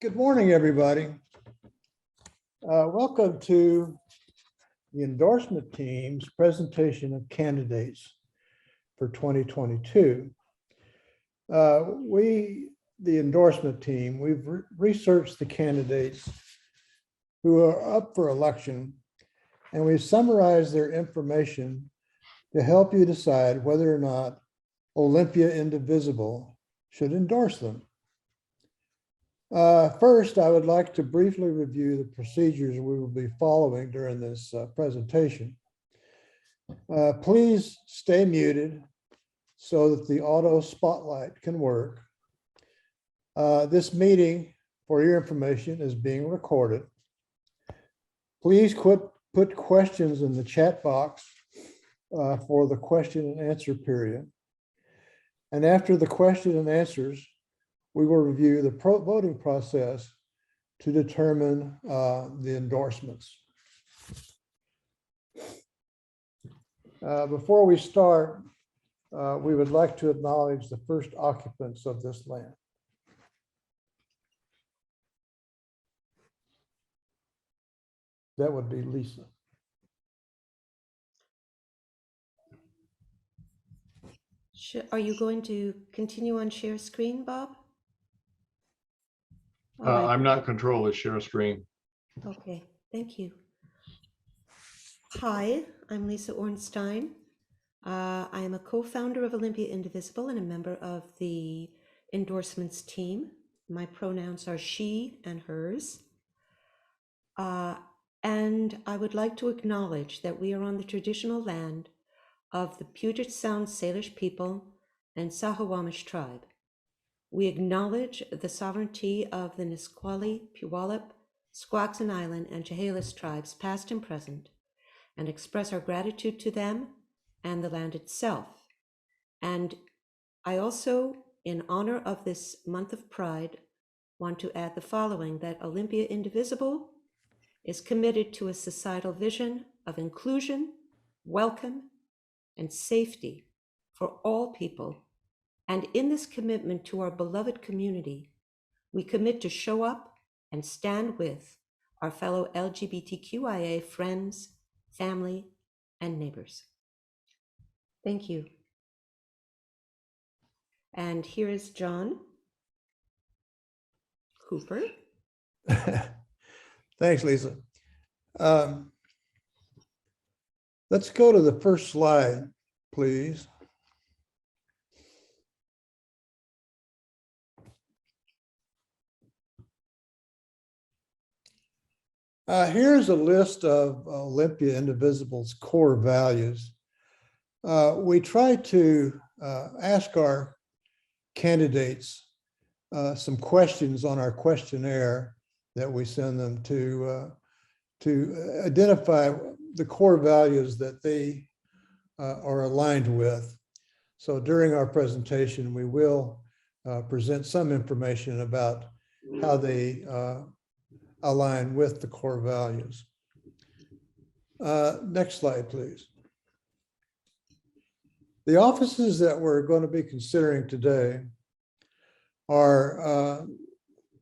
Good morning, everybody. Welcome to the endorsement team's presentation of candidates for 2022. The endorsement team, we've researched the candidates who are up for election, and we've summarized their information to help you decide whether or not Olympia Indivisible should endorse them. First, I would like to briefly review the procedures we will be following during this presentation. Please stay muted so that the auto spotlight can work. This meeting, for your information, is being recorded. Please put questions in the chat box for the question and answer period. And after the question and answers, we will review the voting process to determine the endorsements. Before we start, we would like to acknowledge the first occupants of this land. That would be Lisa. Are you going to continue on share screen, Bob? I'm not control the share screen. Okay, thank you. Hi, I'm Lisa Ornstein. I am a co-founder of Olympia Indivisible and a member of the endorsements team. My pronouns are she and hers. And I would like to acknowledge that we are on the traditional land of the Puget Sound Salish people and Sahawamish tribe. We acknowledge the sovereignty of the Nisqually, Puyallup, Squaxin Island, and Chehalis tribes, past and present, and express our gratitude to them and the land itself. And I also, in honor of this month of Pride, want to add the following: that Olympia Indivisible is committed to a societal vision of inclusion, welcome, and safety for all people. And in this commitment to our beloved community, we commit to show up and stand with our fellow LGBTQIA friends, family, and neighbors. Thank you. And here is John Cooper. Thanks, Lisa. Let's go to the first slide, please. Here's a list of Olympia Indivisible's core values. We try to ask our candidates some questions on our questionnaire that we send them to identify the core values that they are aligned with. So during our presentation, we will present some information about how they align with the core values. Next slide, please. The offices that we're going to be considering today are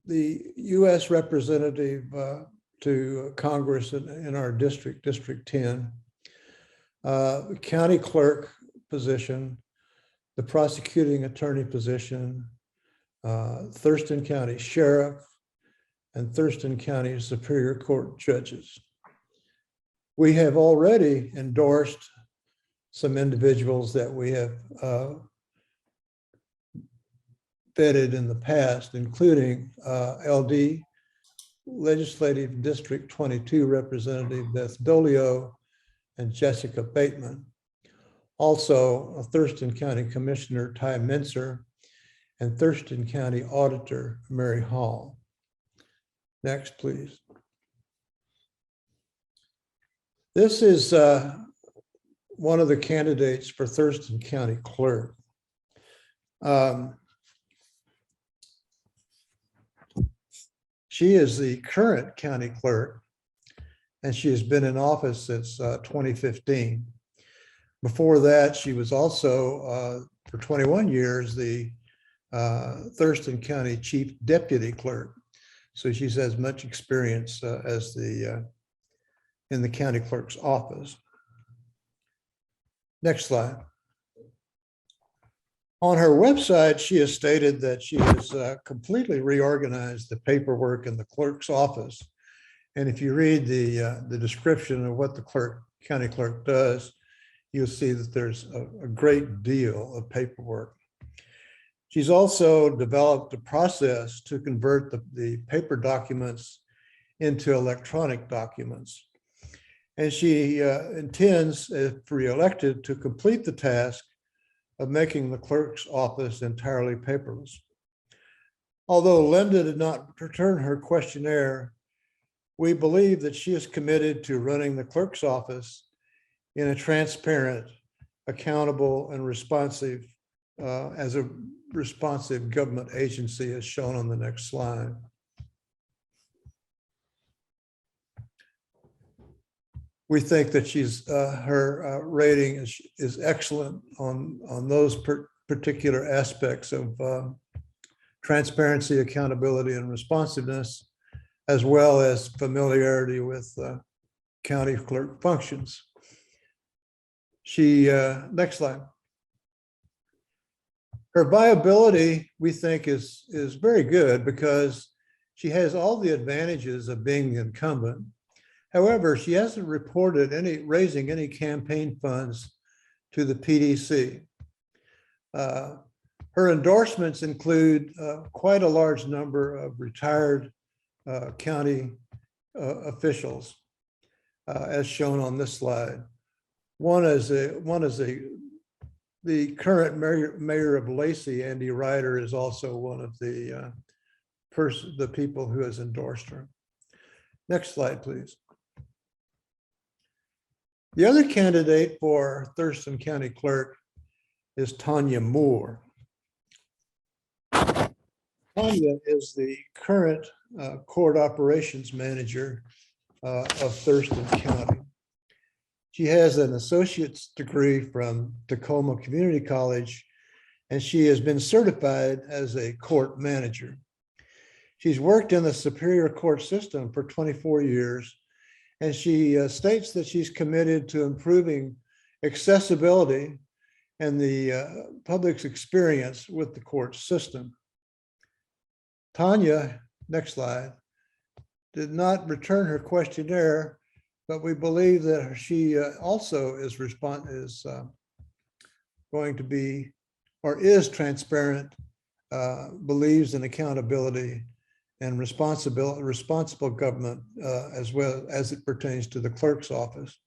the U.S. representative to Congress in our district, District 10, the county clerk position, the prosecuting attorney position, Thurston County Sheriff, and Thurston County Superior Court judges. We have already endorsed some individuals that we have vetted in the past, including LD Legislative District 22 Representative Beth Dolio and Jessica Bateman. Also, Thurston County Commissioner Ty Mincer and Thurston County Auditor Mary Hall. Next, please. This is one of the candidates for Thurston County Clerk. She is the current county clerk, and she has been in office since 2015. Before that, she was also, for 21 years, the Thurston County Chief Deputy Clerk. So she has much experience as in the county clerk's office. Next slide. On her website, she has stated that she has completely reorganized the paperwork in the clerk's office. And if you read the description of what the county clerk does, you'll see that there's a great deal of paperwork. She's also developed a process to convert the paper documents into electronic documents. And she intends, if reelected, to complete the task of making the clerk's office entirely paperless. Although Linda did not return her questionnaire, we believe that she is committed to running the clerk's office in a transparent, accountable, and responsive, as a responsive government agency, as shown on the next slide. We think that her rating is excellent on those particular aspects of transparency, accountability, and responsiveness, as well as familiarity with county clerk functions. Next slide. Her viability, we think, is very good because she has all the advantages of being the incumbent. However, she hasn't reported raising any campaign funds to the PDC. Her endorsements include quite a large number of retired county officials, as shown on this slide. One is the current mayor of Lacey, Andy Ryder, is also one of the people who has endorsed her. Next slide, please. The other candidate for Thurston County Clerk is Tonya Moore. Tonya is the current court operations manager of Thurston County. She has an associate's degree from Tacoma Community College, and she has been certified as a court manager. She's worked in the Superior Court system for 24 years, and she states that she's committed to improving accessibility and the public's experience with the court system. Tonya, next slide, did not return her questionnaire, but we believe that she also is going to be, or is transparent, believes in accountability and responsible government, as well as it pertains to the clerk's office.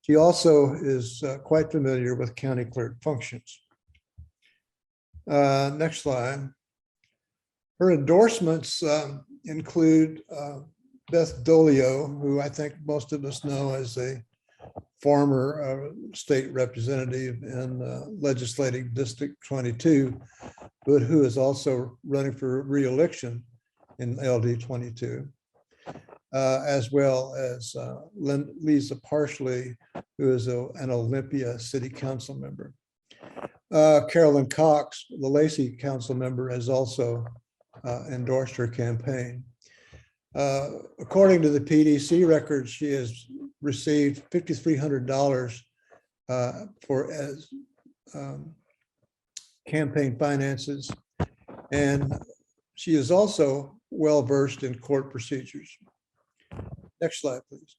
She also is quite familiar with county clerk functions. Next slide. Her endorsements include Beth Dolio, who I think most of us know as a former state representative in Legislative District 22, but who is also running for re-election in LD 22, as well as Lisa Parsley, who is an Olympia City Council member. Carolyn Cox, the Lacey Council member, has also endorsed her campaign. According to the PDC records, she has received $5,300 for campaign finances, and she is also well-versed in court procedures. Next slide, please.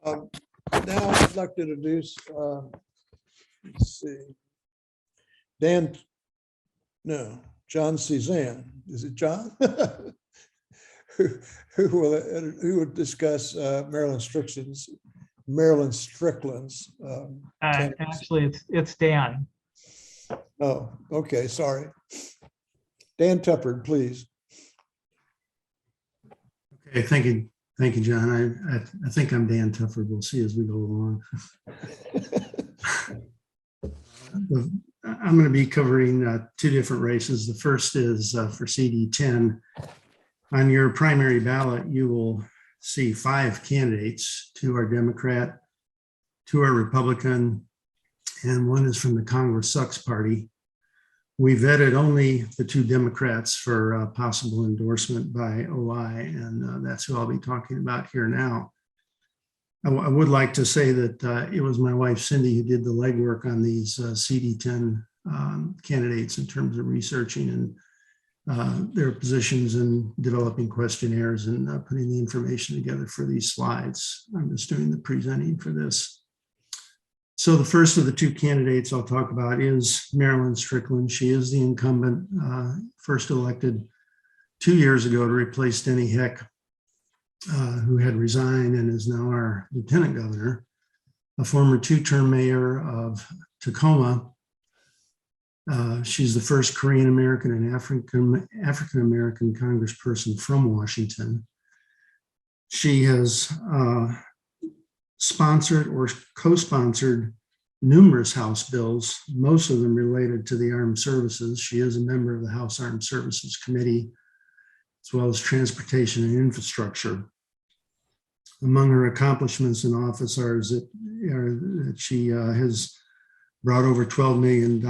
Now I'd like to introduce, let's see, John Cezanne. Is it John? who will discuss Marilyn Strickland's. Actually, it's Dan. Oh, okay, sorry. Dan Tufford, please. Okay, thank you, John. I think I'm Dan Tufford. We'll see as we go along. I'm going to be covering two different races. The first is for CD10. On your primary ballot, you will see 5 candidates. 2 are Democrat, 2 are Republican, and 1 is from the Congress Sucks Party. We vetted only the 2 Democrats for possible endorsement by OI, and that's who I'll be talking about here now. I would like to say that it was my wife Cindy who did the legwork on these CD10 candidates in terms of researching and their positions and developing questionnaires and putting the information together for these slides. I'm just doing the presenting for this. So the first of the 2 candidates I'll talk about is Marilyn Strickland. She is the incumbent, first elected 2 years ago to replace Denny Heck, who had resigned and is now our lieutenant governor, a former 2-term mayor of Tacoma. She's the first Korean American and African American congressperson from Washington. She has sponsored or co-sponsored numerous House bills, most of them related to the armed services. She is a member of the House Armed Services Committee, as well as Transportation and Infrastructure. Among her accomplishments in office are that she has brought over $12 million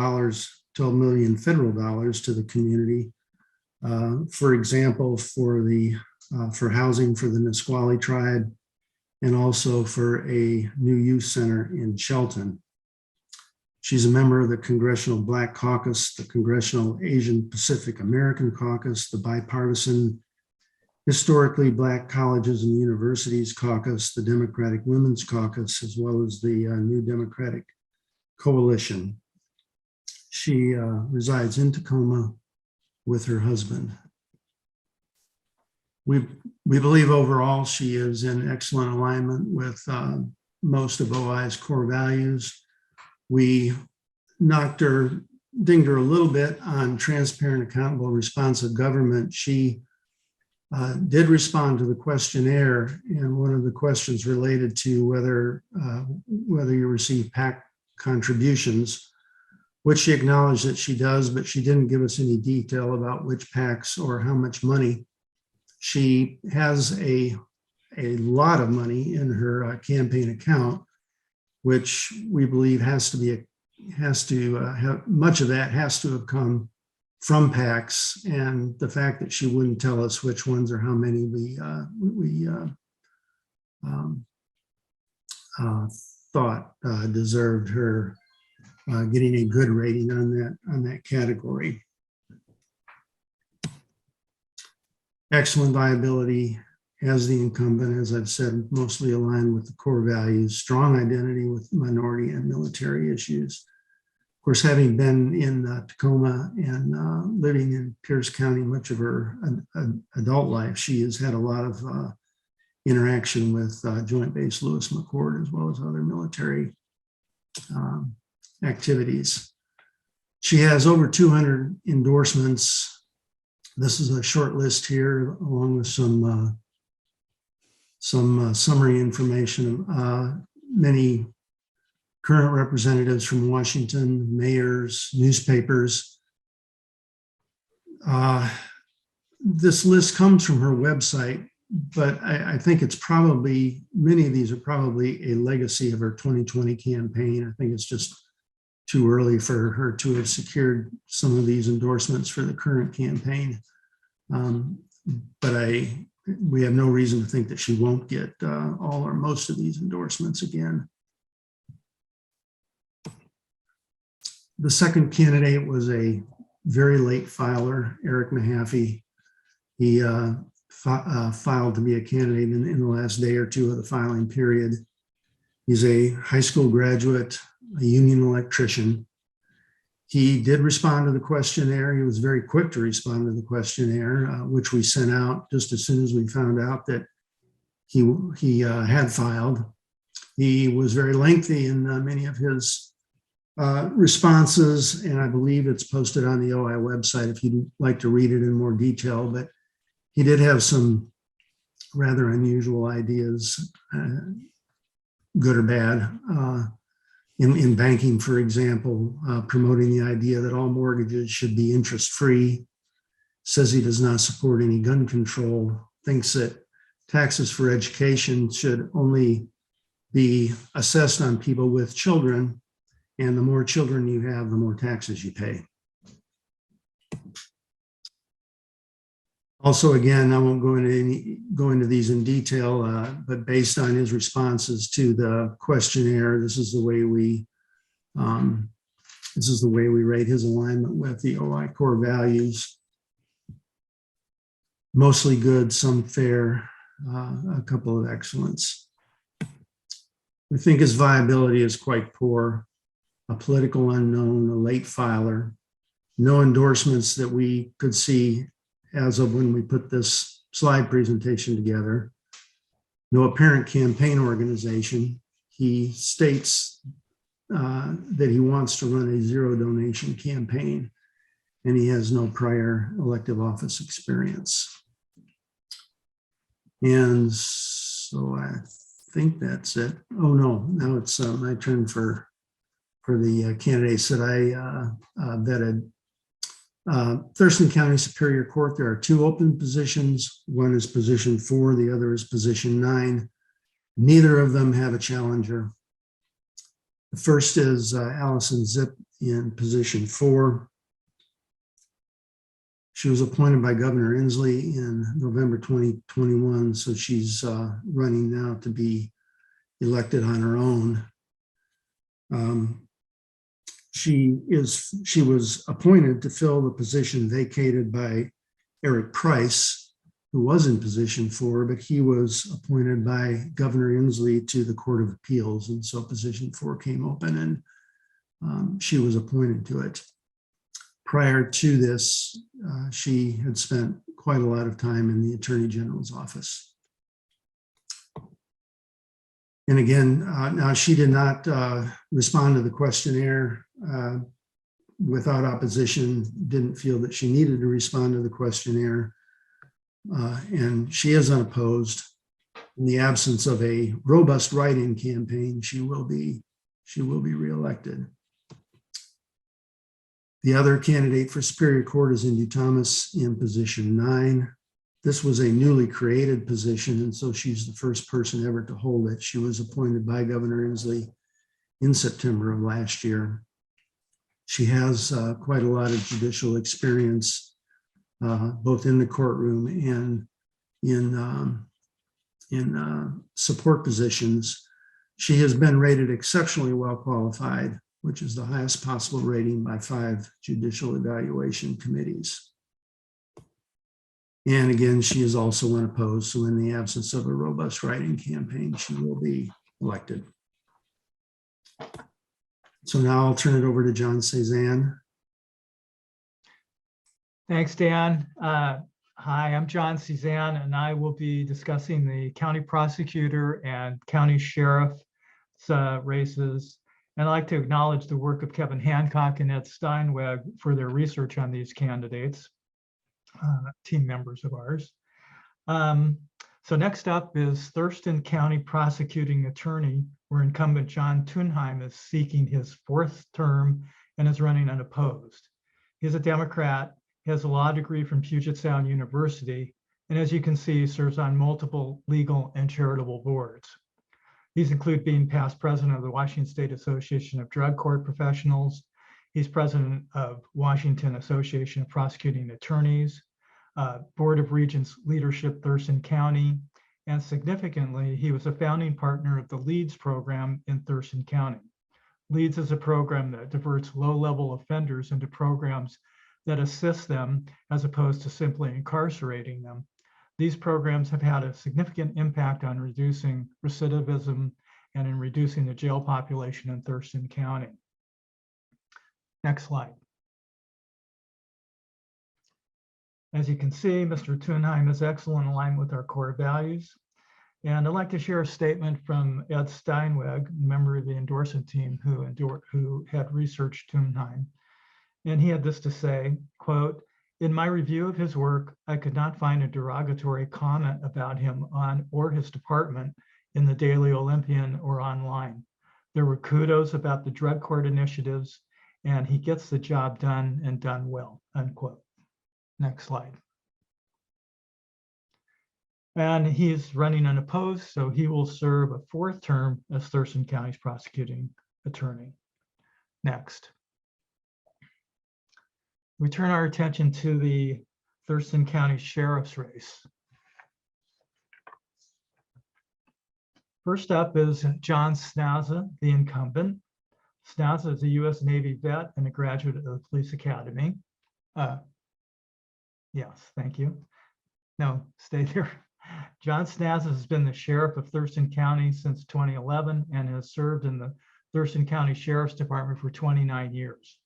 federal dollars to the community. For example, for housing for the Nisqually tribe, and also for a new youth center in Shelton. She's a member of the Congressional Black Caucus, the Congressional Asian Pacific American Caucus, the Bipartisan Historically Black Colleges and Universities Caucus, the Democratic Women's Caucus, as well as the New Democratic Coalition. She resides in Tacoma with her husband. We believe overall she is in excellent alignment with most of OI's core values. We dinged her a little bit on transparent, accountable, responsive government. She did respond to the questionnaire, and one of the questions related to whether you receive PAC contributions, which she acknowledged that she does, but she didn't give us any detail about which PACs or how much money. She has a lot of money in her campaign account, which we believe much of that has to have come from PACs, and the fact that she wouldn't tell us which ones or how many we thought deserved her getting a good rating on that category. Excellent viability as the incumbent, as I've said, mostly aligned with the core values, strong identity with minority and military issues. Of course, having been in Tacoma and living in Pierce County much of her adult life, she has had a lot of interaction with Joint Base Lewis McChord, as well as other military activities. She has over 200 endorsements. This is a short list here, along with some summary information. Many current representatives from Washington, mayors, newspapers. This list comes from her website, but I think it's probably, many of these are probably a legacy of her 2020 campaign. I think it's just too early for her to have secured some of these endorsements for the current campaign. But we have no reason to think that she won't get all or most of these endorsements again. The second candidate was a very late filer, Eric Mahaffy. He filed to be a candidate in the last day or two of the filing period. He's a high school graduate, a union electrician. He did respond to the questionnaire. He was very quick to respond to the questionnaire, which we sent out just as soon as we found out that he had filed. He was very lengthy in many of his responses, and I believe it's posted on the OI website if you'd like to read it in more detail, but he did have some rather unusual ideas, good or bad. In banking, for example, promoting the idea that all mortgages should be interest-free, says he does not support any gun control, thinks that taxes for education should only be assessed on people with children. And the more children you have, the more taxes you pay. Also, again, I won't go into these in detail, but based on his responses to the questionnaire, this is the way we rate his alignment with the OI core values. Mostly good, some fair, a couple of excellence. We think his viability is quite poor. A political unknown, a late filer, no endorsements that we could see as of when we put this slide presentation together, no apparent campaign organization. He states that he wants to run a zero donation campaign, and he has no prior elective office experience. And so I think that's it. Oh no, now it's my turn for the candidates that I vetted. Thurston County Superior Court, there are 2 open positions. One is position 4, the other is position 9. Neither of them have a challenger. The first is Allyson Zipp in position 4. She was appointed by Governor Inslee in November 2021, so she's running now to be elected on her own. She was appointed to fill the position vacated by Eric Price, who was in position 4, but he was appointed by Governor Inslee to the Court of Appeals. And so position 4 came open and she was appointed to it. Prior to this, she had spent quite a lot of time in the Attorney General's office. And again, now she did not respond to the questionnaire without opposition, didn't feel that she needed to respond to the questionnaire. And she is unopposed. In the absence of a robust write-in campaign, she will be reelected. The other candidate for Superior Court is Indu Thomas in position 9. This was a newly created position, and so she's the first person ever to hold it. She was appointed by Governor Inslee in September of last year. She has quite a lot of judicial experience, both in the courtroom and in support positions. She has been rated exceptionally well qualified, which is the highest possible rating by 5 judicial evaluation committees. And again, she is also unopposed. So in the absence of a robust write-in campaign, she will be elected. So now I'll turn it over to John Cezanne. Thanks, Dan. Hi, I'm John Cezanne, and I will be discussing the county prosecutor and county sheriff's races. And I'd like to acknowledge the work of Kevin Hancock and Ed Steinweg for their research on these candidates, team members of ours. So next up is Thurston County Prosecuting Attorney, where incumbent John Thunheim is seeking his 4th term and is running unopposed. He's a Democrat, he has a law degree from Puget Sound University, and as you can see, serves on multiple legal and charitable boards. These include being past president of the Washington State Association of Drug Court Professionals. He's president of Washington Association of Prosecuting Attorneys, Board of Regents Leadership Thurston County, and significantly, he was a founding partner of the LEADS program in Thurston County. LEADS is a program that diverts low-level offenders into programs that assist them as opposed to simply incarcerating them. These programs have had a significant impact on reducing recidivism and in reducing the jail population in Thurston County. Next slide. As you can see, Mr. Thunheim is excellent, aligned with our core values. And I'd like to share a statement from Ed Steinweg, member of the endorsement team who had researched Thunheim. And he had this to say, quote, "In my review of his work, I could not find a derogatory comment about him on or his department in the Daily Olympian or online. There were kudos about the drug court initiatives, and he gets the job done and done well," unquote. Next slide. And he is running unopposed, so he will serve a 4th term as Thurston County's prosecuting attorney. Next. We turn our attention to the Thurston County Sheriff's race. First up is John Snaza, the incumbent. Snaza is a U.S. Navy vet and a graduate of the Police Academy. Yes, thank you. No, stay there. John Snaza has been the sheriff of Thurston County since 2011 and has served in the Thurston County Sheriff's Department for 29 years.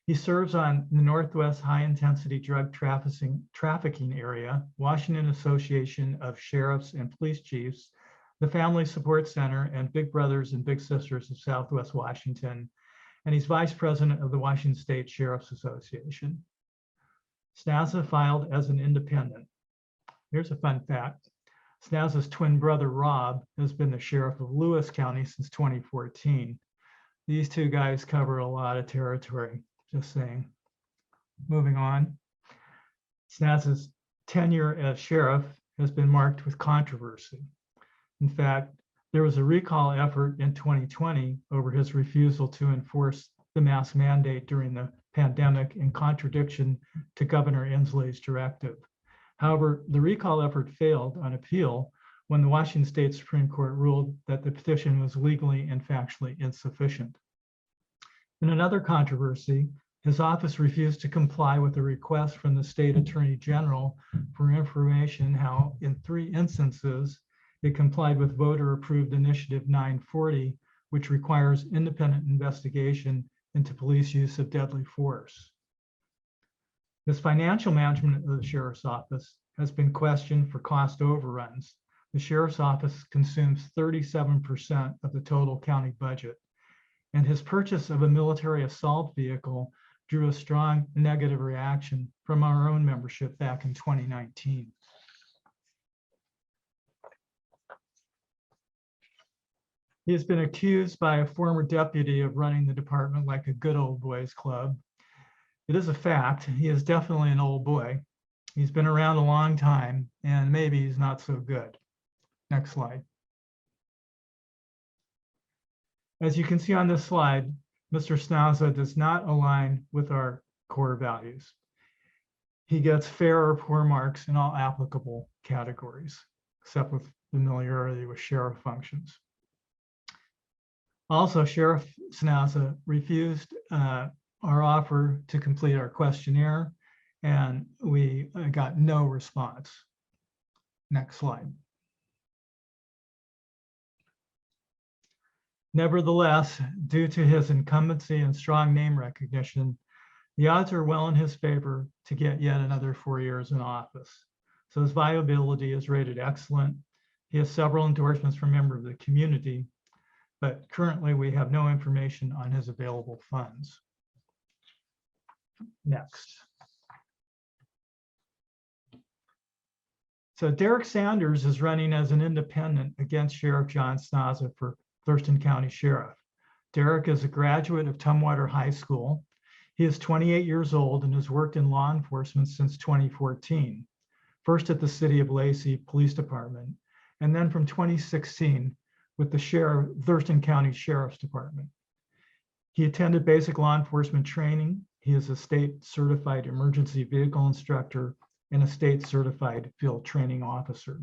He serves on the Northwest High Intensity Drug Trafficking Area, Washington Association of Sheriffs and Police Chiefs, the Family Support Center, and Big Brothers and Big Sisters of Southwest Washington. And he's vice president of the Washington State Sheriff's Association. Snaza filed as an independent. Here's a fun fact. Snaza's twin brother, Rob, has been the sheriff of Lewis County since 2014. These two guys cover a lot of territory, just saying. Moving on. Snaza's tenure as sheriff has been marked with controversy. In fact, there was a recall effort in 2020 over his refusal to enforce the mask mandate during the pandemic in contradiction to Governor Inslee's directive. However, the recall effort failed on appeal when the Washington State Supreme Court ruled that the petition was legally and factually insufficient. In another controversy, his office refused to comply with a request from the state attorney general for information how, in 3 instances, it complied with voter-approved Initiative 940, which requires independent investigation into police use of deadly force. This financial management of the sheriff's office has been questioned for cost overruns. The sheriff's office consumes 37% of the total county budget, and his purchase of a military assault vehicle drew a strong negative reaction from our own membership back in 2019. He has been accused by a former deputy of running the department like a good old boys club. It is a fact. He is definitely an old boy. He's been around a long time, and maybe he's not so good. Next slide. As you can see on this slide, Mr. Snaza does not align with our core values. He gets fair or poor marks in all applicable categories, except with familiarity with sheriff functions. Also, Sheriff Snaza refused our offer to complete our questionnaire, and we got no response. Next slide. Nevertheless, due to his incumbency and strong name recognition, the odds are well in his favor to get yet another 4 years in office. So his viability is rated excellent. He has several endorsements from members of the community, but currently we have no information on his available funds. Next. So Derek Sanders is running as an independent against Sheriff John Snaza for Thurston County Sheriff. Derek is a graduate of Tumwater High School. He is 28 years old and has worked in law enforcement since 2014, first at the City of Lacey Police Department, and then from 2016 with the Thurston County Sheriff's Department. He attended basic law enforcement training. He is a state certified emergency vehicle instructor and a state certified field training officer.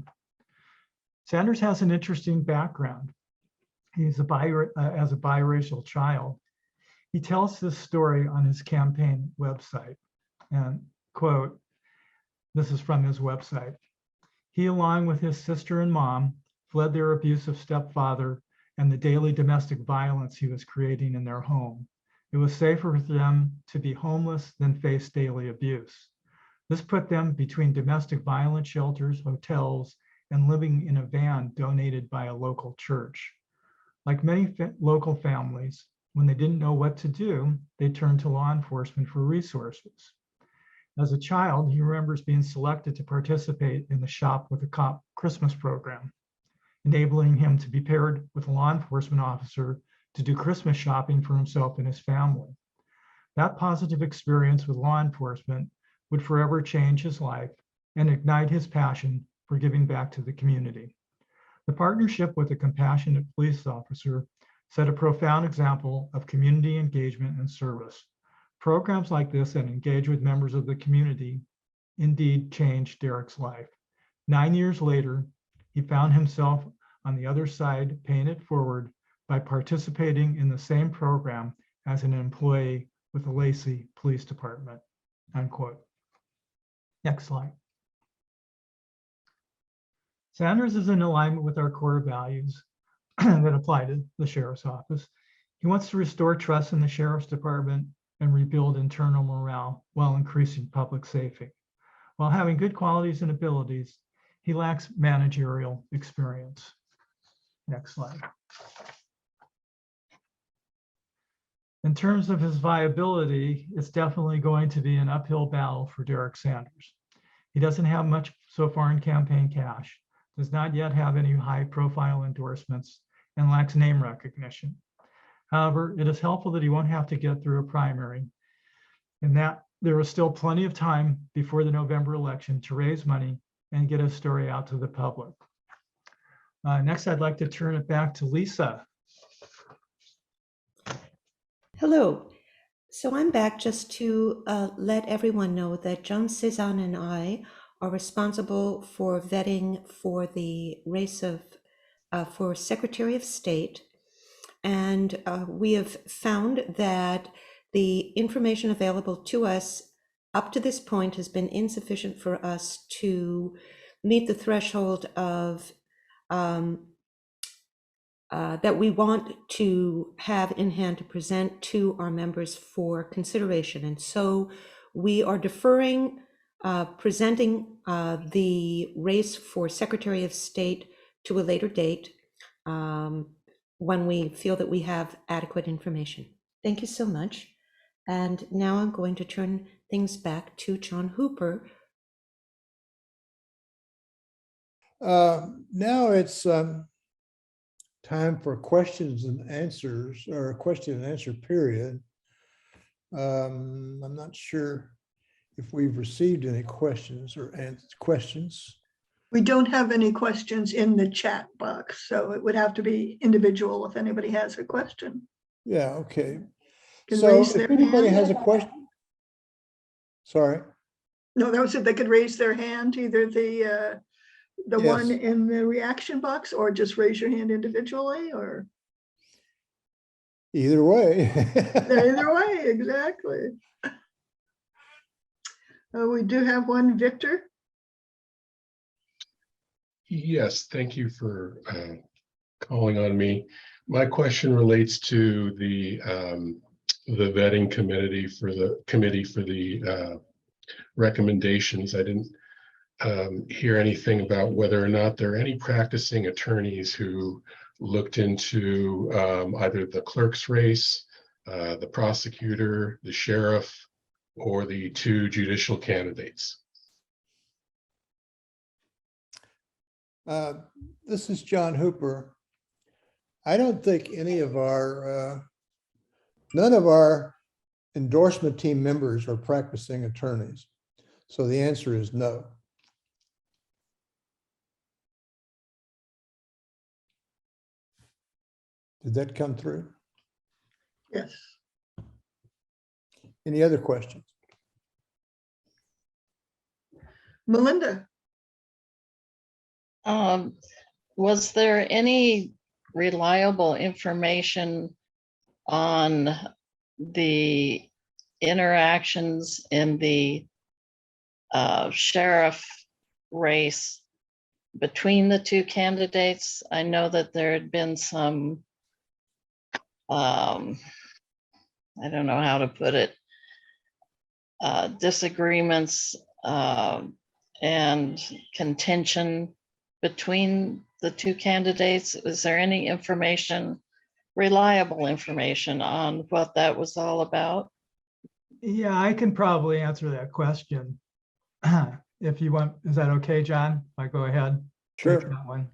Sanders has an interesting background. He's as a biracial child. He tells this story on his campaign website, and quote, this is from his website. He, along with his sister and mom, fled their abusive stepfather and the daily domestic violence he was creating in their home. It was safer for them to be homeless than face daily abuse. This put them between domestic violence shelters, hotels, and living in a van donated by a local church. Like many local families, when they didn't know what to do, they turned to law enforcement for resources. As a child, he remembers being selected to participate in the Shop with a Cop Christmas program, enabling him to be paired with a law enforcement officer to do Christmas shopping for himself and his family. That positive experience with law enforcement would forever change his life and ignite his passion for giving back to the community. The partnership with a compassionate police officer set a profound example of community engagement and service. Programs like this that engage with members of the community indeed changed Derek's life. 9 years later, he found himself on the other side, paying it forward by participating in the same program as an employee with the Lacey Police Department, unquote. Next slide. Sanders is in alignment with our core values that apply to the Sheriff's Office. He wants to restore trust in the Sheriff's Department and rebuild internal morale while increasing public safety. While having good qualities and abilities, he lacks managerial experience. Next slide. In terms of his viability, it's definitely going to be an uphill battle for Derek Sanders. He doesn't have much so far in campaign cash, does not yet have any high-profile endorsements, and lacks name recognition. However, it is helpful that he won't have to get through a primary, and that there is still plenty of time before the November election to raise money and get his story out to the public. Next, I'd like to turn it back to Lisa. Hello. So I'm back just to let everyone know that John Cezanne and I are responsible for vetting for the race of for Secretary of State. And we have found that the information available to us up to this point has been insufficient for us to meet the threshold of that we want to have in hand to present to our members for consideration. And so we are deferring presenting the race for Secretary of State to a later date when we feel that we have adequate information. Thank you so much. And now I'm going to turn things back to John Hooper. Now it's time for questions and answers, or a question and answer period. I'm not sure if we've received any questions or questions. We don't have any questions in the chat box, so it would have to be individual if anybody has a question. Yeah, okay. Can So raise if their anybody hand. has a question, sorry. No, that was it. They could raise their hand, either the one Yes. in the reaction box, or just raise your hand individually, or Either way. either way, exactly. We do have one, Victor. Yes, thank you for calling on me. My question relates to the vetting committee for the recommendations. I didn't hear anything about whether or not there are any practicing attorneys who looked into either the clerk's race, the prosecutor, the sheriff, or the two judicial candidates. This is John Hooper. I don't think any of our, none of our endorsement team members are practicing attorneys. So the answer is no. Did that come through? Yes. Any other questions? Melinda. Was there any reliable information on the interactions in the sheriff race between the two candidates? I know that there had been some, I don't know how to put it, disagreements and contention between the two candidates. Is there any information, reliable information, on what that was all about? Yeah, I can probably answer that question if you want. Is that okay, John? I go ahead. Sure. Take that one.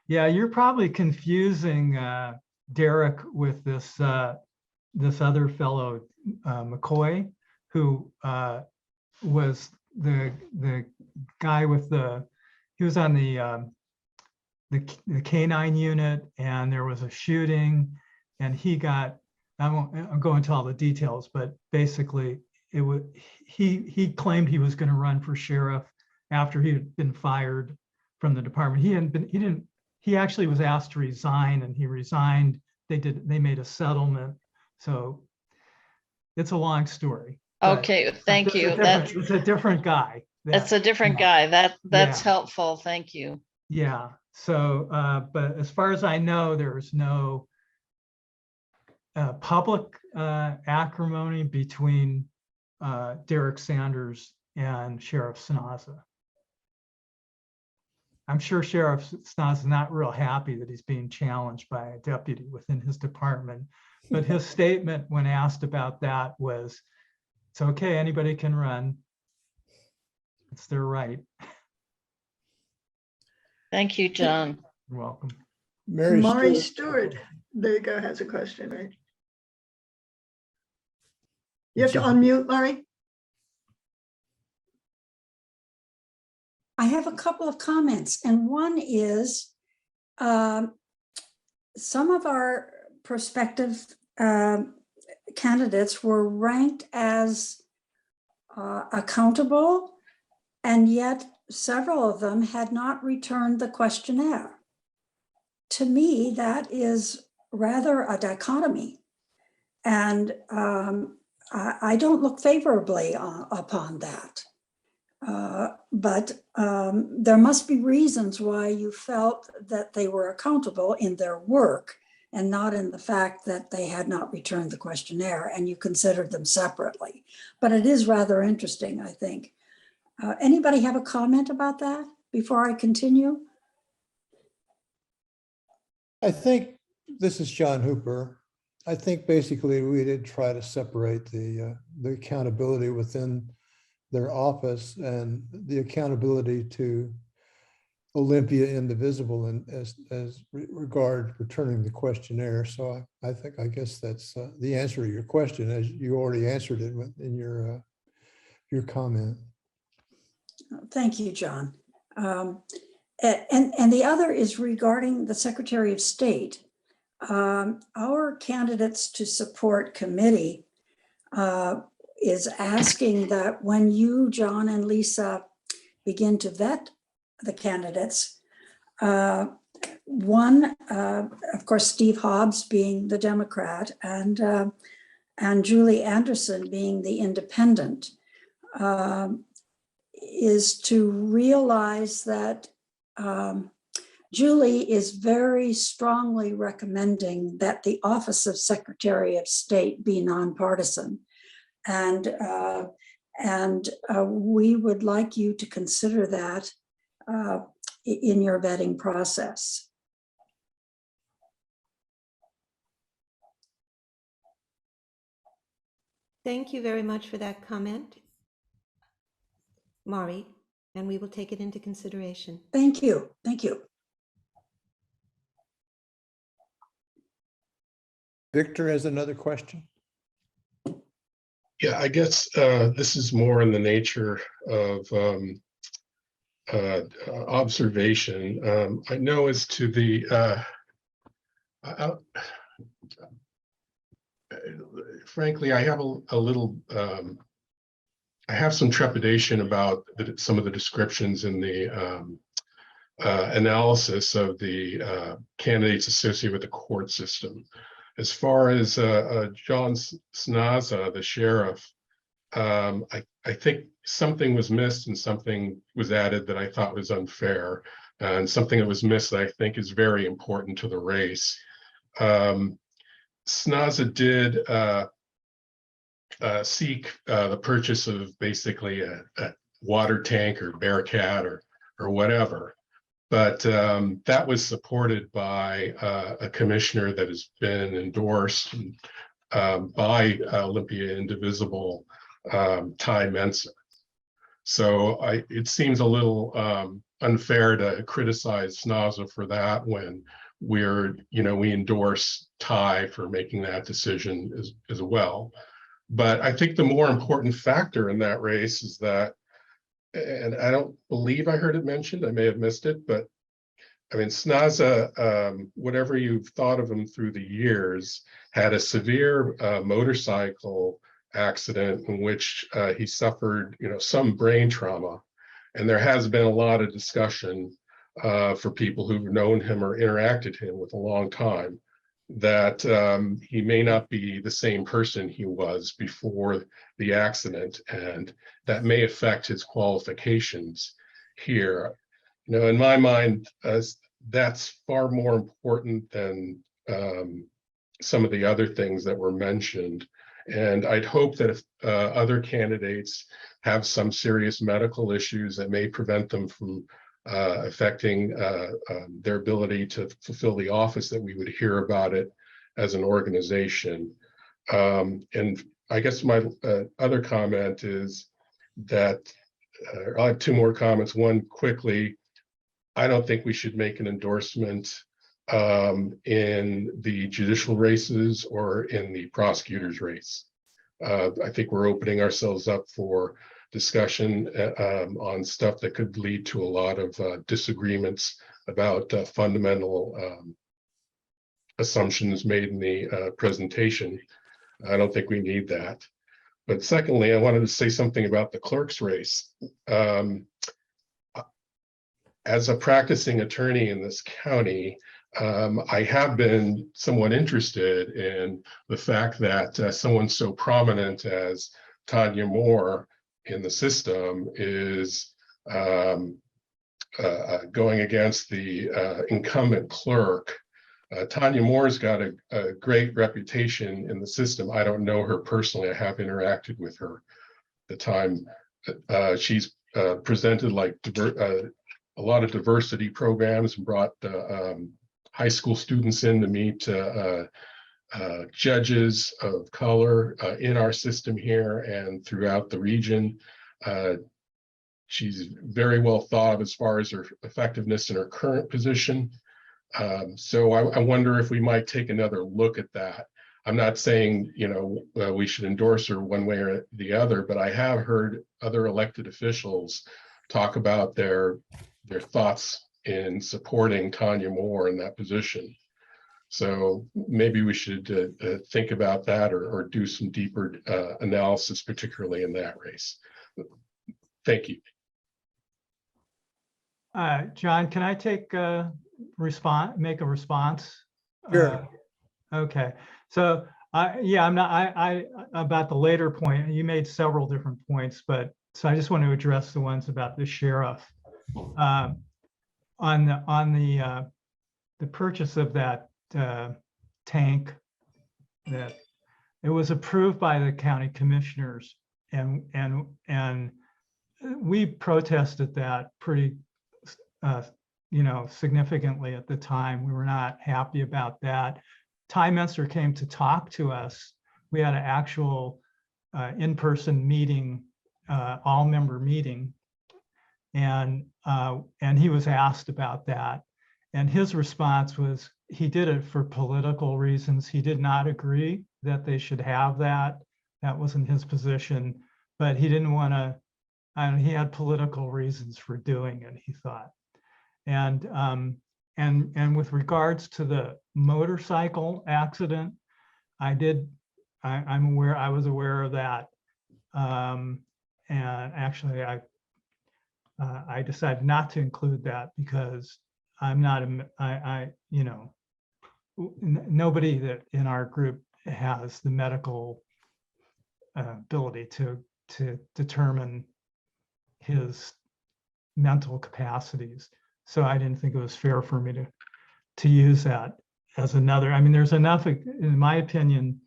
Yeah, you're probably confusing Derek with this this other fellow, McCoy, who was the guy with he was on the canine unit, and there was a shooting, and he got, I'll go into all the details, but basically he claimed he was going to run for sheriff after he had been fired from the department. He actually was asked to resign, and he resigned. They made a settlement. So it's a long story. but Okay, thank it's a you. different- It's a different guy. That's a different guy. That's helpful. Thank you. Yeah. So, but as far as I know, there's no public acrimony between Derek Sanders and Sheriff Snaza. I'm sure Sheriff Snaza is not real happy that he's being challenged by a deputy within his department. But his statement when asked about that was, it's okay, anybody can run. It's their right. Thank you, John. You're welcome. Mari Stewart, there you go, has a question, right? You have to unmute, Mari. I have a couple of comments, and one is some of our prospective candidates were ranked as accountable, and yet several of them had not returned the questionnaire. To me, that is rather a dichotomy, and I don't look favorably upon that. But there must be reasons why you felt that they were accountable in their work and not in the fact that they had not returned the questionnaire, and you considered them separately. But it is rather interesting, I think. Anybody have a comment about that before I continue? I think, this is John Hooper. I think basically we did try to separate the accountability within their office and the accountability to Olympia Indivisible and as regard returning the questionnaire. So I guess that's the answer to your question, as you already answered it in your comment. Thank you, John. And the other is regarding the Secretary of State. Our candidates to support committee is asking that when you, John and Lisa, begin to vet the candidates, one, of course, Steve Hobbs being the Democrat and Julie Anderson being the independent, is to realize that Julie is very strongly recommending that the office of Secretary of State be nonpartisan. And we would like you to consider that in your vetting process. Thank you very much for that comment, Mari, and we will take it into consideration. Thank you. Thank you. Victor has another question. Yeah, I guess this is more in the nature of observation. I know as to the, frankly, I have a little, I have some trepidation about some of the descriptions in the analysis of the candidates associated with the court system. As far as John Snaza, the sheriff, I think something was missed and something was added that I thought was unfair, and something that was missed that I think is very important to the race. Snaza did seek the purchase of basically a water tank or Bearcat or whatever. But that was supported by a commissioner that has been endorsed by Olympia Indivisible, Ty Mensa. So it seems a little unfair to criticize Snaza for that when we endorse Ty for making that decision as well. But I think the more important factor in that race is that and I don't believe I heard it mentioned, I may have missed it, but I mean, Snaza, whatever you've thought of him through the years, had a severe motorcycle accident in which he suffered, some brain trauma. And there has been a lot of discussion for people who've known him or interacted him with a long time, that he may not be the same person he was before the accident, and that may affect his qualifications here. In my mind, that's far more important than some of the other things that were mentioned. And I'd hope that if other candidates have some serious medical issues that may prevent them from affecting their ability to fulfill the office, that we would hear about it as an organization. And I guess my other comment is that I'll have two more comments. One, quickly, I don't think we should make an endorsement in the judicial races or in the prosecutor's race. I think we're opening ourselves up for discussion on stuff that could lead to a lot of disagreements about fundamental assumptions made in the presentation. I don't think we need that. But secondly, I wanted to say something about the clerk's race. As a practicing attorney in this county, I have been somewhat interested in the fact that someone so prominent as Tonya Moore in the system is going against the incumbent clerk. Tonya Moore's got a great reputation in the system. I don't know her personally. I have interacted with her. The time she's presented like a lot of diversity programs and brought high school students in to meet judges of color in our system here and throughout the region. She's very well thought of as far as her effectiveness in her current position. So I wonder if we might take another look at that. I'm not saying, we should endorse her one way or the other, but I have heard other elected officials talk about their thoughts in supporting Tonya Moore in that position. So maybe we should think about that or do some deeper analysis, particularly in that race. Thank you. John, can I make a response? Sure. Okay, so I'm not, I about the later point, you made several different points, but so I just want to address the ones about the sheriff. On the purchase of that tank, that it was approved by the county commissioners, and we protested that pretty significantly at the time. We were not happy about that. Ty Menster came to talk to us. We had an actual in-person meeting, all-member meeting, and he was asked about that. And his response was he did it for political reasons. He did not agree that they should have that. That wasn't his position, but he didn't want to, he had political reasons for doing it, he thought. And with regards to the motorcycle accident, I was aware of that. And actually I decided not to include that because I'm not, nobody that in our group has the medical ability to determine his mental capacities. So I didn't think it was fair for me to use that as another. I mean, there's enough, in my opinion,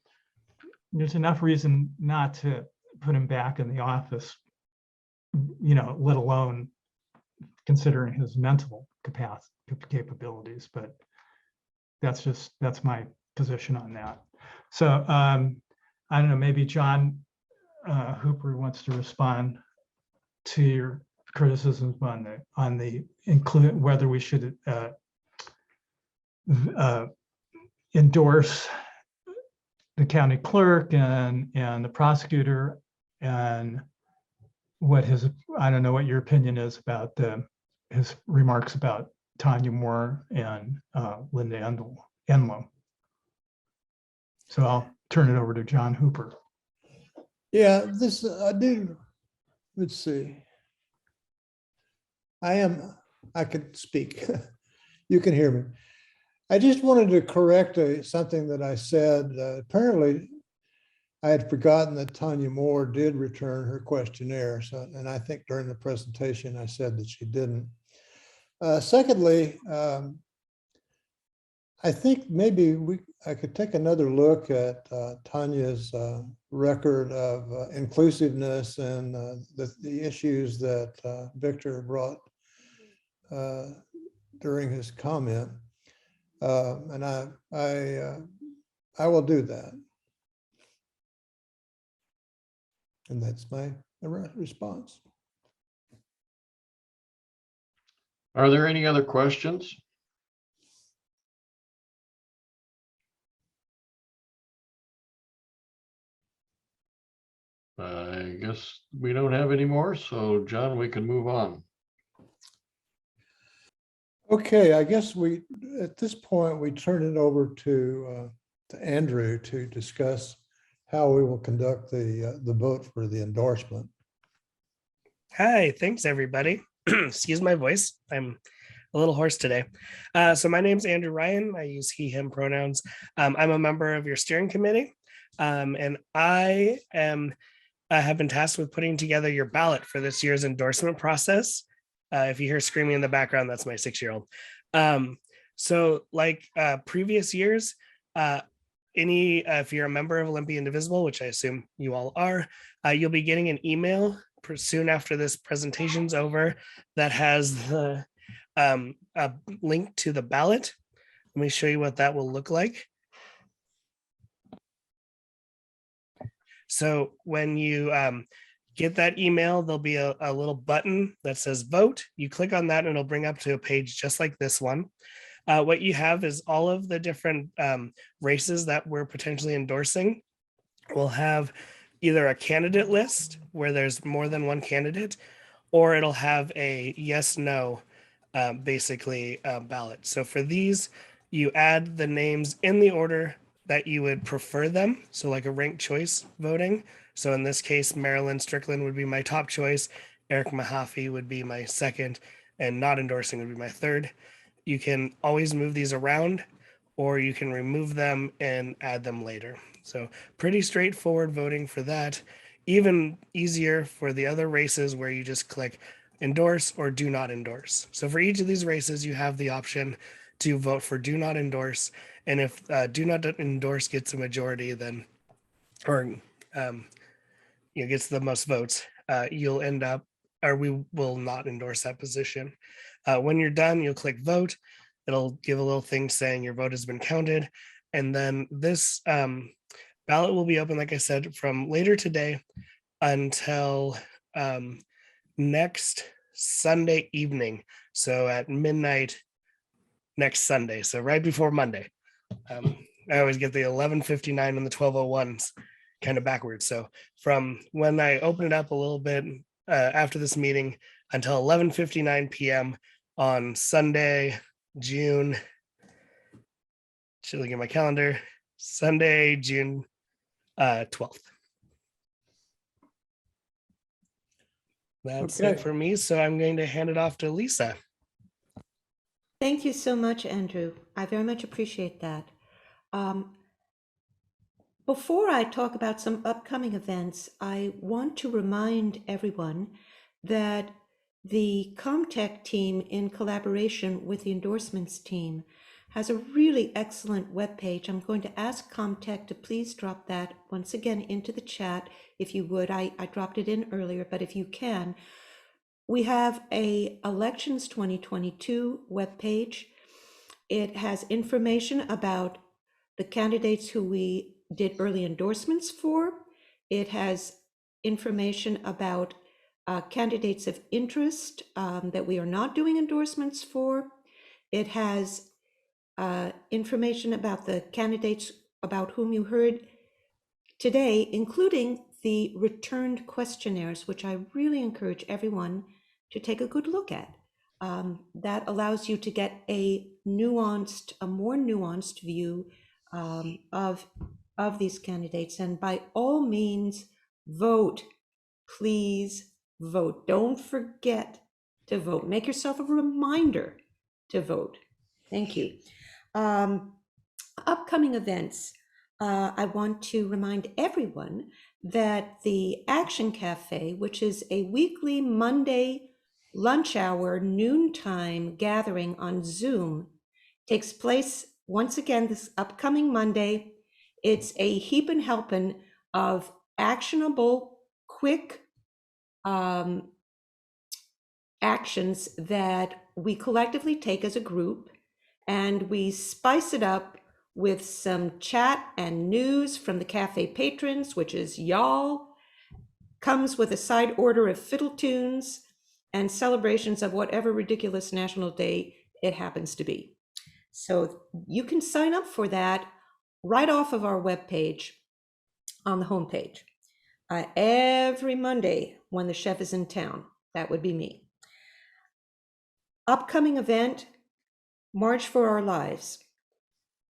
there's enough reason not to put him back in the office, let alone considering his mental capabilities. But that's my position on that. So I don't know, maybe John Hooper wants to respond to your criticisms on the include whether we should endorse the county clerk and the prosecutor, and I don't know what your opinion is about his remarks about Tonya Moore and Linda Enlow. So I'll turn it over to John Hooper. Yeah, let's see. I could speak. You can hear me. I just wanted to correct something that I said. Apparently, I had forgotten that Tonya Moore did return her questionnaire. And I think during the presentation, I said that she didn't. Secondly, I think maybe I could take another look at Tanya's record of inclusiveness and the issues that Victor brought during his comment, and I will do that. And that's my response. Are there any other questions? I guess we don't have any more. So John, we can move on. Okay, I guess at this point, we turn it over to Andrew to discuss how we will conduct the vote for the endorsement. Hi, thanks everybody. Excuse my voice. I'm a little hoarse today. So my name's Andrew Ryan. I use he, him pronouns. I'm a member of your steering committee. And I have been tasked with putting together your ballot for this year's endorsement process. If you hear screaming in the background, that's my 6-year-old. So like previous years, if you're a member of Olympia Indivisible, which I assume you all are, you'll be getting an email soon after this presentation's over that has the a link to the ballot. Let me show you what that will look like. So when you get that email, there'll be a little button that says vote. You click on that and it'll bring up to a page just like this one. What you have is all of the different races that we're potentially endorsing. We'll have either a candidate list where there's more than one candidate, or it'll have a yes, no, basically ballot. So for these, you add the names in the order that you would prefer them. So like a ranked choice voting. So in this case, Marilyn Strickland would be my top choice. Eric Mahaffy would be my second, and not endorsing would be my third. You can always move these around, or you can remove them and add them later. So pretty straightforward voting for that. Even easier for the other races where you just click endorse or do not endorse. So for each of these races, you have the option to vote for do not endorse. And if do not endorse gets a majority, then, or gets the most votes, you'll end up, or we will not endorse that position. When you're done, you'll click vote. It'll give a little thing saying your vote has been counted. And then this ballot will be open, like I said, from later today until next Sunday evening. So at midnight next Sunday. So right before Monday. I always get the 11:59 and the 12:01s kind of backwards. So from when I open it up a little bit after this meeting until 11:59 p.m. on Sunday, June, should look at my calendar, Sunday, June 12th. That's it for me. So I'm going to hand it off to Lisa. Thank you so much, Andrew. I very much appreciate that. Before I talk about some upcoming events, I want to remind everyone that the Comtech team, in collaboration with the endorsements team, has a really excellent webpage. I'm going to ask Comtech to please drop that once again into the chat, if you would. I dropped it in earlier, but if you can. We have a Elections 2022 webpage. It has information about the candidates who we did early endorsements for. It has information about candidates of interest that we are not doing endorsements for. It has information about the candidates about whom you heard today, including the returned questionnaires, which I really encourage everyone to take a good look at. That allows you to get a more nuanced view of these candidates. And by all means, vote. Please vote. Don't forget to vote. Make yourself a reminder to vote. Thank you. Upcoming events. I want to remind everyone that the Action Cafe, which is a weekly Monday lunch hour, noontime gathering on Zoom, takes place once again this upcoming Monday. It's a heap and helping of actionable, quick actions that we collectively take as a group, and we spice it up with some chat and news from the cafe patrons, which is y'all, comes with a side order of fiddle tunes and celebrations of whatever ridiculous national day it happens to be. So you can sign up for that right off of our webpage on the homepage. Every Monday when the chef is in town, that would be me. Upcoming event, March for Our Lives.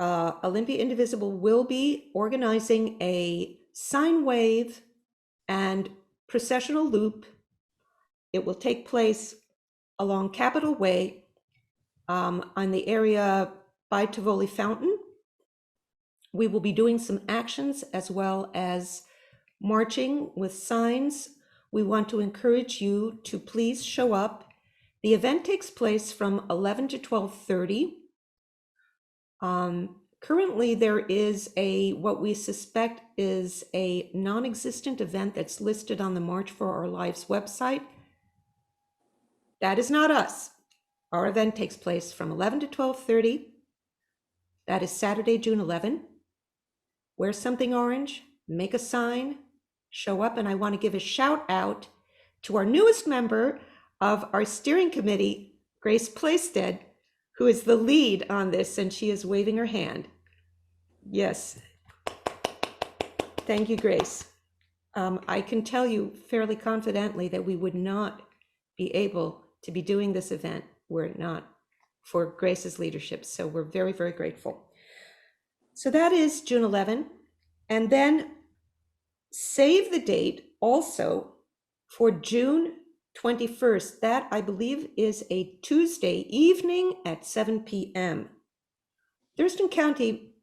Olympia Indivisible will be organizing a sine wave and processional loop. It will take place along Capitol Way on the area by Tivoli Fountain. We will be doing some actions as well as marching with signs. We want to encourage you to please show up. The event takes place from 11 to 12:30. Currently, there is what we suspect is a non-existent event that's listed on the March for Our Lives website. That is not us. Our event takes place from 11 to 12:30. That is Saturday, June 11. Wear something orange, make a sign, show up, and I want to give a shout out to our newest member of our steering committee, Grace Plaisted, who is the lead on this, and she is waving her hand. Yes. Thank you, Grace. I can tell you fairly confidently that we would not be able to be doing this event were it not for Grace's leadership. So we're very, very grateful. So that is June 11. And then save the date also for June 21st. That, I believe, is a Tuesday evening at 7 p.m. Thurston County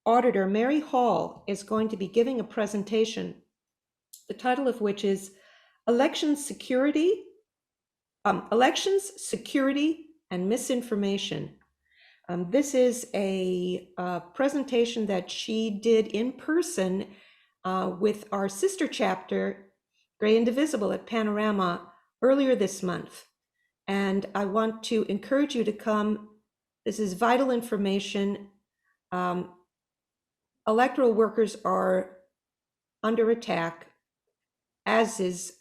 Auditor Mary Hall is going to be giving a presentation, the title of which is Elections, Security and Misinformation. This is a presentation that she did in person with our sister chapter, Gray Indivisible, at Panorama earlier this month. And I want to encourage you to come. This is vital information. Electoral workers are under attack, as is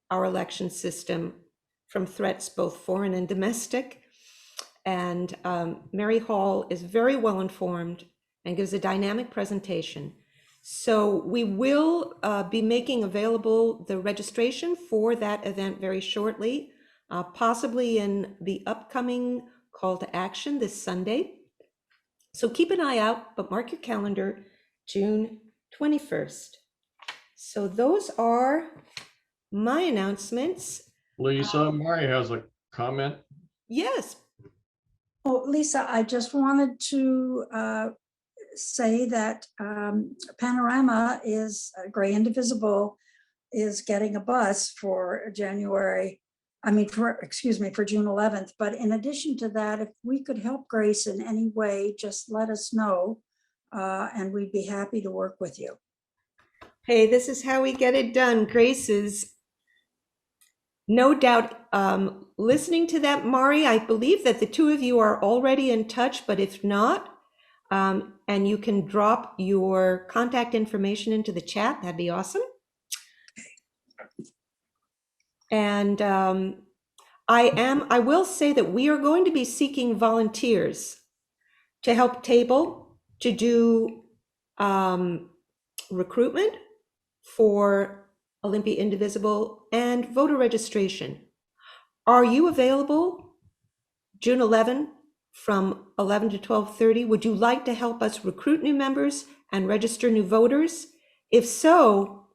our election system, from threats both foreign and domestic. And Mary Hall is very well informed and gives a dynamic presentation. So we will be making available the registration for that event very shortly, possibly in the upcoming call to action this Sunday. So keep an eye out, but mark your calendar, June 21st. So those are my announcements. Lisa, Mari has a comment. Yes. Oh, Lisa, I just wanted to say that Panorama is Gray Indivisible is getting a bus for for June 11th. But in addition to that, if we could help Grace in any way, just let us know and we'd be happy to work with you. Hey, this is how we get it done. Grace is no doubt listening to that. Mari, I believe that the two of you are already in touch, but if not, and you can drop your contact information into the chat, that'd be awesome. And I will say that we are going to be seeking volunteers to help table, to do recruitment for Olympia Indivisible and voter registration. Are you available June 11 from 11 to 12:30? Would you like to help us recruit new members and register new voters? If so,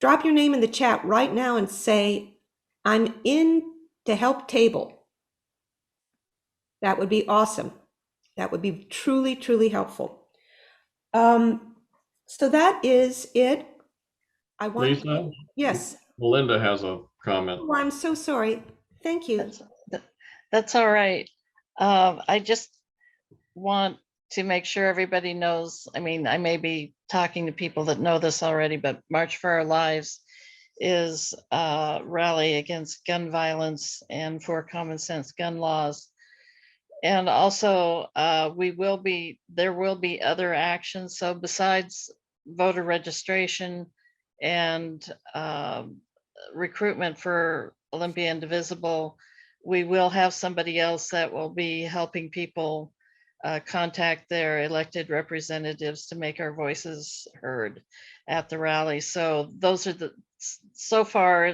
drop your name in the chat right now and say, I'm in to help table. That would be awesome. That would be truly, truly helpful. So that is it. I want, Lisa, yes. Melinda has a comment. Oh, I'm so sorry. Thank you. That's all right. I just want to make sure everybody knows, I mean, I may be talking to people that know this already, but March for Our Lives is a rally against gun violence and for common sense gun laws. And also there will be other actions. So besides voter registration and recruitment for Olympia Indivisible, we will have somebody else that will be helping people contact their elected representatives to make our voices heard at the rally. So those are so far,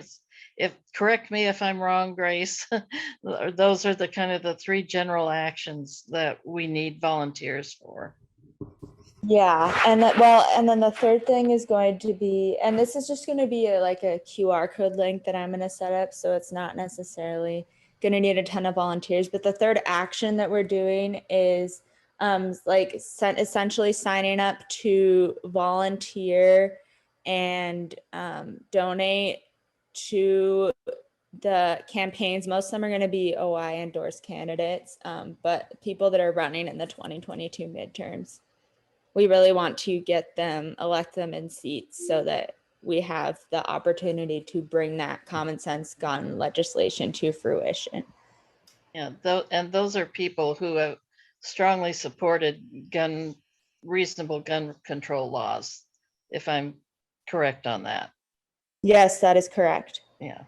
correct me if I'm wrong, Grace, those are the kind of the three general actions that we need volunteers for. Yeah, and then the third thing is going to be, and this is just going to be like a QR code link that I'm going to set up, so it's not necessarily going to need a ton of volunteers. But the third action that we're doing is essentially signing up to volunteer and donate to the campaigns. Most of them are going to be OI endorsed candidates, but people that are running in the 2022 midterms. We really want to elect them in seats so that we have the opportunity to bring that common sense gun legislation to fruition. Yeah, and those are people who have strongly supported reasonable gun control laws, if I'm correct on that. Yes, that is correct. Yeah.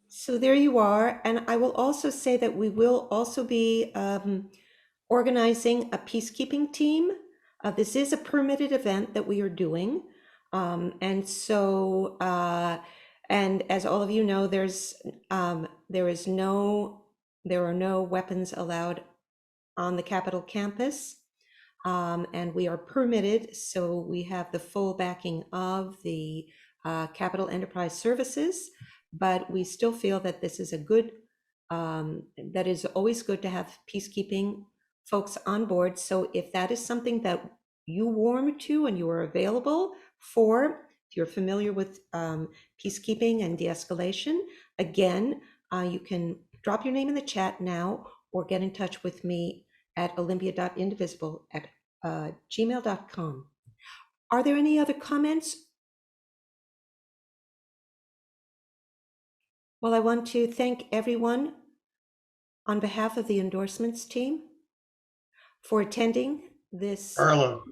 So there you are. And I will also say that we will also be organizing a peacekeeping team. This is a permitted event that we are doing. And so, and as all of you know, there are no weapons allowed on the Capitol campus. And we are permitted, so we have the full backing of the Capitol Enterprise Services, but we still feel that this is that is always good to have peacekeeping folks on board. So if that is something that you warm to and you are available for, if you're familiar with peacekeeping and de-escalation, again, you can drop your name in the chat now or get in touch with me at olympia.indivisible@gmail.com. Are there any other comments? Well, I want to thank everyone on behalf of the endorsements team for attending this. Carla,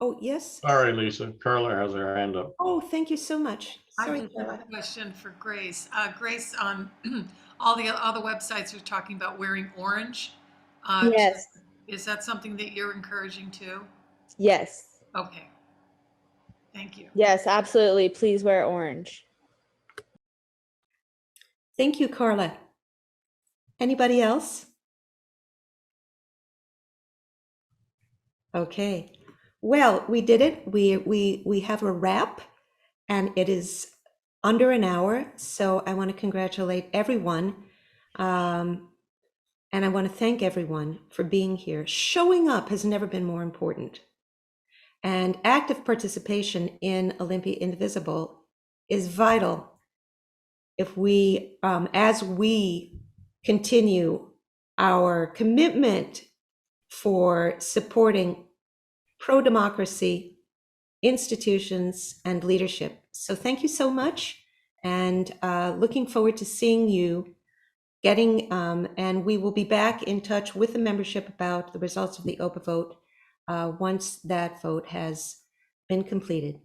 Oh, yes. sorry, Lisa. Carla has her hand up. Oh, thank you so much. I Sorry, just have Carla. a question for Grace. Grace, on all the websites are talking about wearing orange. Yes. Is that something that you're encouraging too? Yes. Okay. Thank you. Yes, absolutely. Please wear orange. Thank you, Carla. Anybody else? Okay. Well, we did it. We have a wrap, and it is under an hour. So I want to congratulate everyone. And I want to thank everyone for being here. Showing up has never been more important. And active participation in Olympia Indivisible is vital if we, as we continue our commitment for supporting pro-democracy institutions and leadership. So thank you so much, and looking forward to seeing you and we will be back in touch with the membership about the results of the OPA vote once that vote has been completed.